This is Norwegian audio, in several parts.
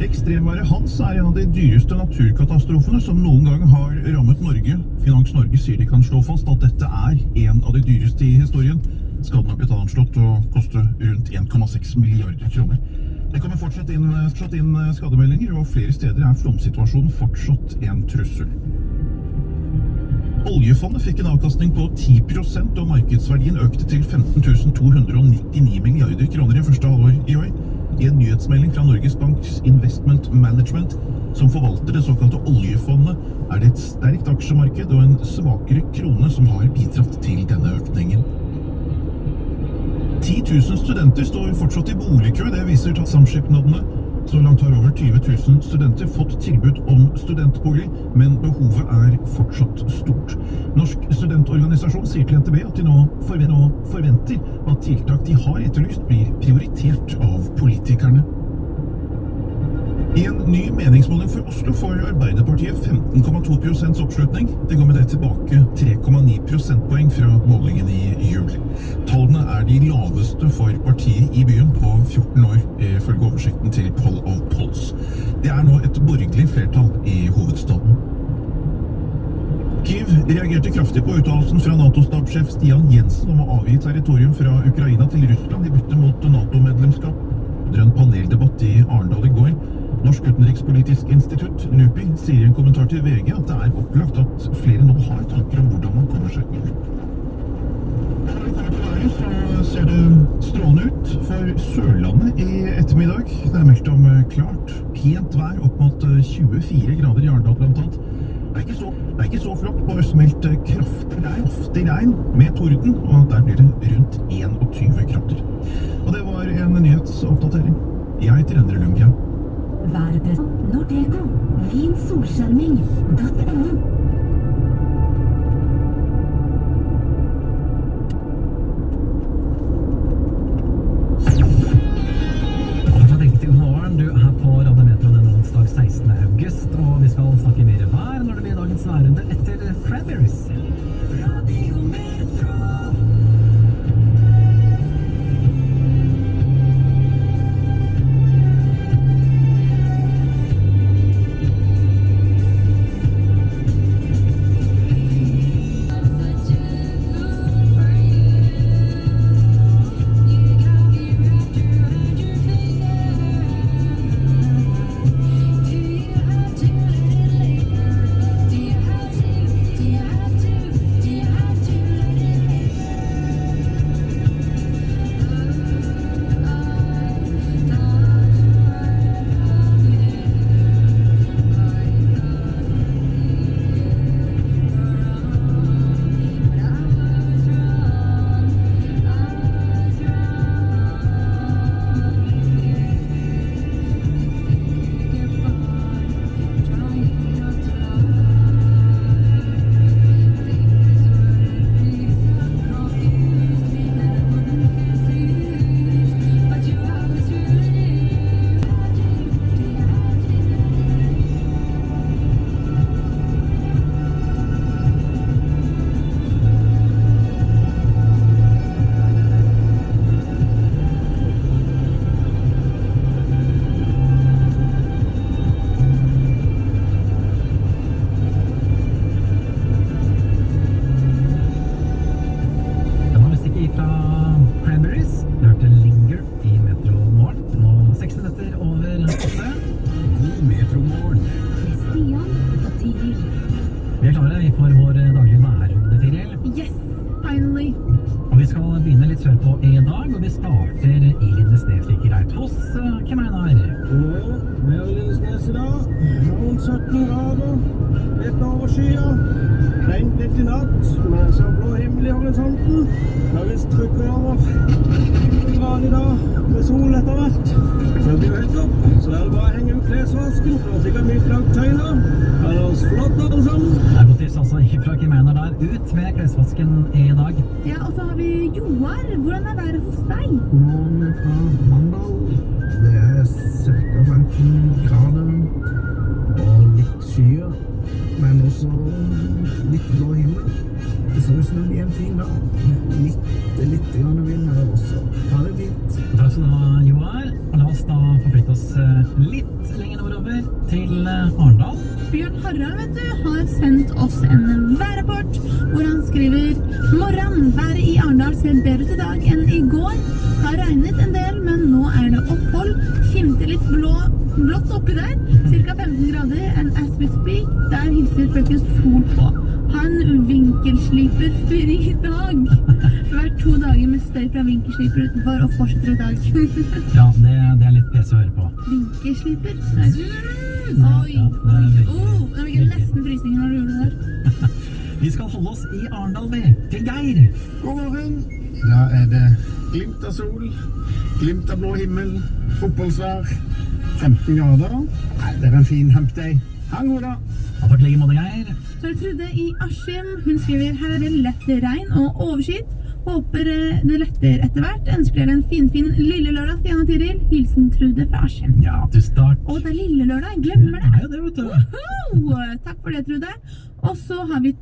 Ekstremværet Hans en av de dyreste naturkatastrofene som noen gang har rammet Norge. Finans Norge sier de kan slå fast at dette en av de dyreste i historien. Skaden har blitt anslått å koste rundt 1,6 milliarder kroner. Det kommer fortsatt inn skademeldinger, og flere steder flomsituasjonen fortsatt en trussel. Oljefondet fikk en avkastning på 10%, og markedsverdien økte til 15 299 milliarder kroner i første halvår i år. I en nyhetsmelding fra Norges Banks Investment Management, som forvalter det såkalte oljefondet, det et sterkt aksjemarked og en svakere krone som har bidratt til denne økningen. 10 000 studenter står fortsatt i boligkø, det viser samskipnadene. Så langt har over 20 000 studenter fått tilbud om studentbolig, men behovet fortsatt stort. Norsk studentorganisasjon sier til NTB at de nå forventer at tiltak de har etterlyst blir prioritert av politikerne. I en ny meningsmåling for Oslo får Arbeiderpartiet 15,2% oppslutning. Det går med det tilbake 3,9 prosentpoeng fra målingen i juli. Tallene de laveste for partiet i byen på 14 år, ifølge oversikten til Poll of Polls. Det nå et borgerlig flertall i hovedstaden. Kyiv reagerte kraftig på uttalelsen fra NATO-stabssjef Stian Jensen om å avgi territorium fra Ukraina til Russland i bytte mot NATO-medlemskap. Under en paneldebatt i Arendal i går, Norsk Utenrikspolitisk Institutt, NUPI, sier i en kommentar til VG at det opplagt at flere nå har tanker om hvordan man kommer seg ut. Så ser det strålende ut for Sørlandet i ettermiddag. Det meldt om klart, pent vær opp mot 24 grader i Arendal blant annet. Det ikke så flott på østmeldt kraftig regn med torden, og der blir det rundt 21 grader. Og det var en nyhetsoppdatering. Jeg heter Endre Lundgren. Værpressen Nordeko, finsolskjerming.no. Riktig god morgen, du på Radiometro denne onsdag 16. august, og vi skal snakke mer vær når det blir dagens værrunde etter Cranberries. 17 grader, litt overskyet. Regnet litt i natt, men så blå himmel i horisonten. Det har visst trykket over 20 grader i dag, med sol etter hvert. Så det blir helt opp. Så er det bare å henge ut klesvasken, for det er sikkert mye plaggtøyner. Det er oss flott alle sammen. Det er godt altså ifra Kim Einar der, ut med klesvasken i dag. Ja, og så har vi Joar. Hvordan er været hos deg? God morgen fra Mandal. Det er ca. 15 grader og litt skyer, men også litt blå himmel. Det ser ut som det blir en fin dag. Litt grann vind her også. Ha det fint. Takk skal du ha, Joar. La oss da forflytte oss litt lenger nordover til Arendal. Bjørn Harald, vet du, har sendt oss en værrapport hvor han skriver: Morgen, været i Arendal ser bedre ut i dag enn i går. Har regnet en del, men nå er det opphold. Kimter litt blått oppi der. Cirka 15 grader, and as we speak, der hilser frøken Sol på. Ha en vinkelsliper-fri dag. Vært 2 dager med støy fra vinkelsliper utenfor og fortsetter i dag. Ja, det er litt pes å høre på. Vinkelsliper? Oi! Ja, det er Nå fikk jeg nesten frysninger når du gjorde det der. Vi skal holde oss i Arendal, vi. Til Geir. God morgen. Da er det glimt av sol, glimt av blå himmel, oppholdsvær, 15 grader. Nei, det er en fin hump day. Ha en god dag. Ja, takk like måte, Geir. Så er det Trude i Askim. Hun skriver: her er det lett regn og overskyet. Håper det letter etter hvert. Ønsker dere en fin lille lørdag, Stian og Tiril. Hilsen Trude fra Askim. Ja, tusen takk. Å, det er lille lørdag. Jeg glemmer det. Det er jo det, vet du. Woho! Takk for det, Trude. Og så har vi,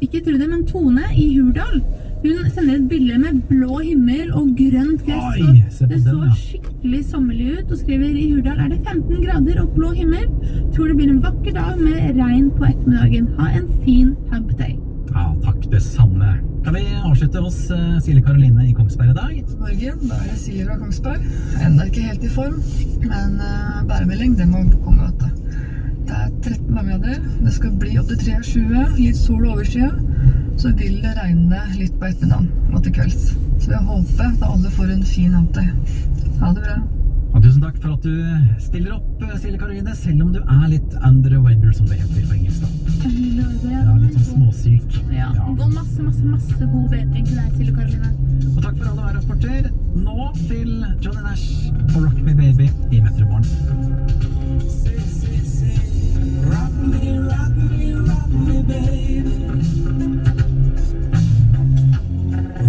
ikke Trude, men Tone i Hurdal. Hun sender et bilde med blå himmel og grønt gress. Oi, se på Det den, så ja. skikkelig sommerlig ut, og skriver: i Hurdal er det 15 grader og blå himmel. Tror det blir en vakker dag med regn på ettermiddagen. Ha en fin hub day. Ja, takk det samme. Kan vi avslutte hos Silje Karoline i Kongsberg i dag? Morgen, da er det Silje fra Kongsberg. Enda ikke helt i form, men bæremelding, det må komme, vet du. Det er 13 varmegrader, det skal bli 83-20, litt sol og overskyet. Så vil det regne litt på ettermiddagen og til kvelds. Så jeg håper at alle får en fin havntøy. Ha det bra. Og tusen takk for at du stiller opp, Silje Karoline, selv om du er litt under the weather, som det heter på engelsk. Ja, litt sånn småsyk. Ja, og masse god bedring til deg, Silje Karoline. Og takk for alle værrapporter. Nå til Johnny Nash og Rock Me Baby i Metromorgen. Rock me, baby.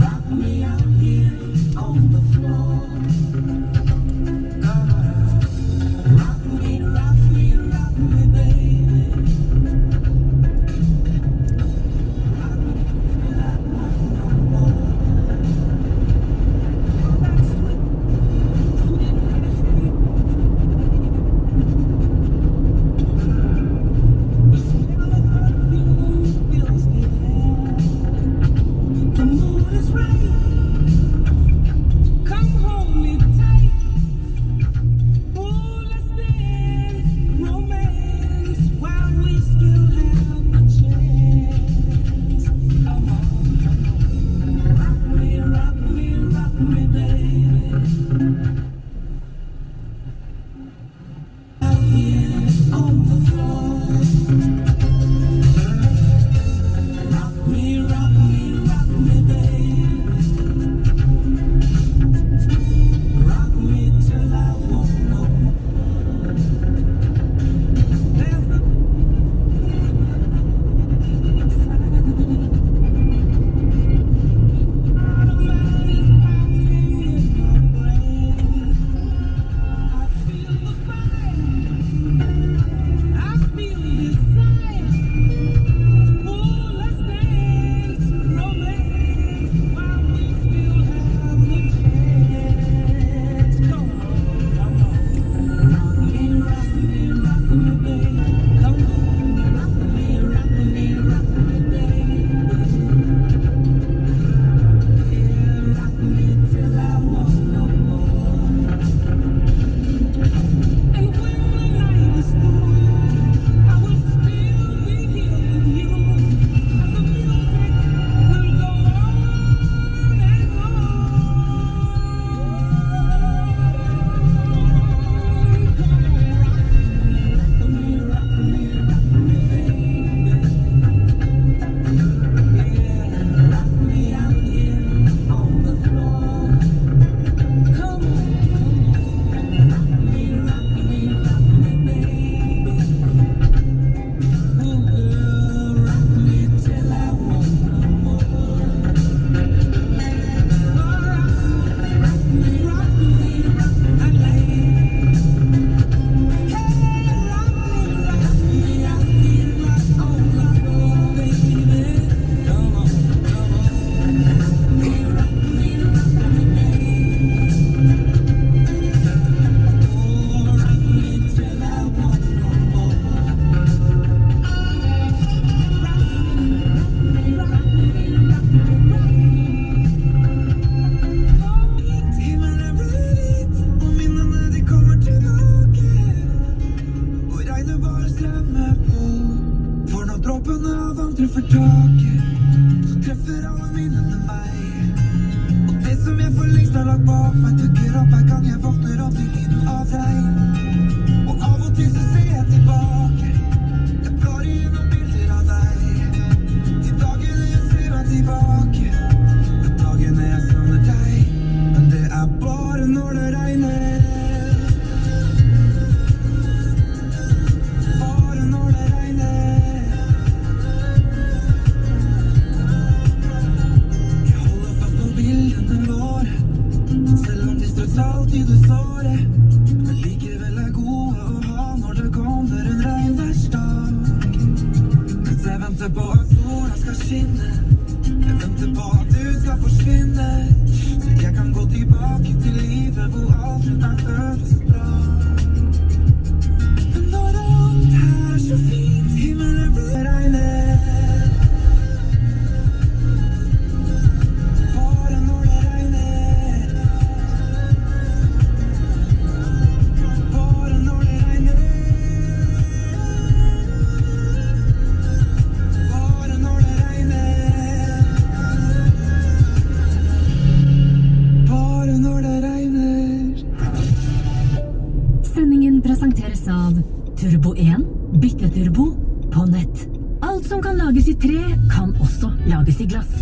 Rock me out here on the floor. Rock me, baby. The mood is right. Come home, treffer taket, så treffer alle minnene meg. Og det som jeg for lengst har lagt bak meg, dukker opp hver gang jeg våkner opp til lyden av deg. Og av og til så ser jeg tilbake, jeg blar igjennom bilder av deg. De dagene jeg ser meg tilbake, de dagene jeg savner deg. Men det er bare når det regner. Bare når det regner. Jeg holder fast på bildene våre, selv om de straks alltid er såre. Men likevel er gode å ha når det kommer en regnværsdag. Mens jeg venter på at sola skal skinne, jeg venter på at du skal forsvinne, så jeg kan gå tilbake til livet hvor alt rundt meg føles bra. Men når alt her er så fint, himmelen blir regner. Bare når det regner. Bare når det regner. Bare når det regner. Bare når det regner. Sendingen presenteres av Turbo 1, bytteturbo på nett. Alt som kan lages i tre, kan også lages i glass.